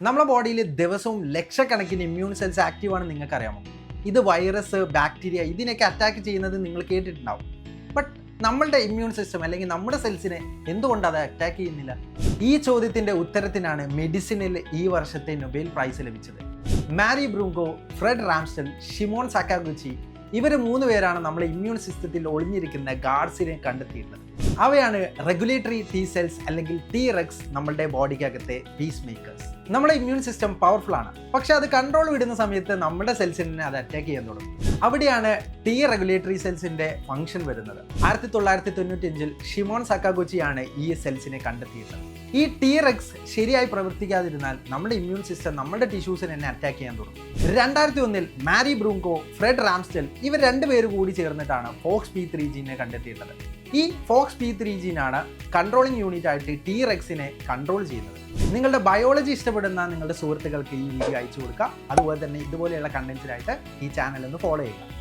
നമ്മുടെ ബോഡിയിൽ ദിവസവും ലക്ഷക്കണക്കിന് ഇമ്മ്യൂൺ സെൽസ് ആക്റ്റീവാണെന്ന് നിങ്ങൾക്കറിയാമോ? ഇത് വൈറസ്, ബാക്ടീരിയ ഇതിനൊക്കെ അറ്റാക്ക് ചെയ്യുന്നത് നിങ്ങൾ കേട്ടിട്ടുണ്ടാവും. ബട്ട് നമ്മളുടെ ഇമ്മ്യൂൺ സിസ്റ്റം അല്ലെങ്കിൽ നമ്മുടെ സെൽസിനെ എന്തുകൊണ്ട് അത് അറ്റാക്ക് ചെയ്യുന്നില്ല? ഈ ചോദ്യത്തിൻ്റെ ഉത്തരത്തിനാണ് മെഡിസിനിൽ ഈ വർഷത്തെ നൊബേൽ പ്രൈസ് ലഭിച്ചത്. മാരി ബ്രൂങ്കോ, ഫ്രെഡ് റാംസ്റ്റൽ, ഷിമോൺ സക്കാഗുച്ചി ഇവർ 3 പേരാണ് നമ്മുടെ ഇമ്മ്യൂൺ സിസ്റ്റത്തിൽ ഒളിഞ്ഞിരിക്കുന്ന ഗാർഡ്സിനെ കണ്ടെത്തിയിട്ടുള്ളത്. അവയാണ് റെഗുലേറ്ററി ടി സെൽസ് അല്ലെങ്കിൽ Tregs, നമ്മളുടെ ബോഡിക്കകത്തെ പീസ് മേക്കേഴ്സ്. നമ്മുടെ ഇമ്മ്യൂൺ സിസ്റ്റം പവർഫുൾ ആണ്, പക്ഷെ അത് കൺട്രോൾ വിടുന്ന സമയത്ത് നമ്മുടെ സെൽസിനെ അത് അറ്റാക്ക് ചെയ്യാൻ തുടങ്ങും. അവിടെയാണ് ടി റെഗുലേറ്ററി സെൽസിന്റെ ഫംഗ്ഷൻ വരുന്നത്. 1995 ഷിമോൺ സക്കാഗുച്ചിയാണ് ഈ സെൽസിനെ കണ്ടെത്തിയിട്ടുള്ളത്. ഈ Tregs ശരിയായി പ്രവർത്തിക്കാതിരുന്നാൽ നമ്മുടെ ഇമ്മ്യൂൺ സിസ്റ്റം നമ്മുടെ ടിഷ്യൂസിനെ തന്നെ അറ്റാക്ക് ചെയ്യാൻ തുടങ്ങും. 2001 മാരി ബ്രൂങ്കോ, ഫ്രെഡ് റാംസ്റ്റൽ ഇവർ 2 പേര് കൂടി ചേർന്നിട്ടാണ് FOXP3 ജീനെ കണ്ടെത്തിയിട്ടുള്ളത്. ഈ FOXP3 ജീനാണ് കൺട്രോളിംഗ് യൂണിറ്റ് ആയിട്ട് Tregsനെ കൺട്രോൾ ചെയ്യുന്നത്. നിങ്ങളുടെ ബയോളജി ഇഷ്ടപ്പെടുന്ന നിങ്ങളുടെ സുഹൃത്തുക്കൾക്ക് ഈ വീഡിയോ അയച്ചു കൊടുക്കുക. അതുപോലെ തന്നെ ഇതുപോലെയുള്ള കണ്ടന്റ്സിനായിട്ട് ഈ ചാനൽ ഒന്ന് ഫോളോ ചെയ്യുക.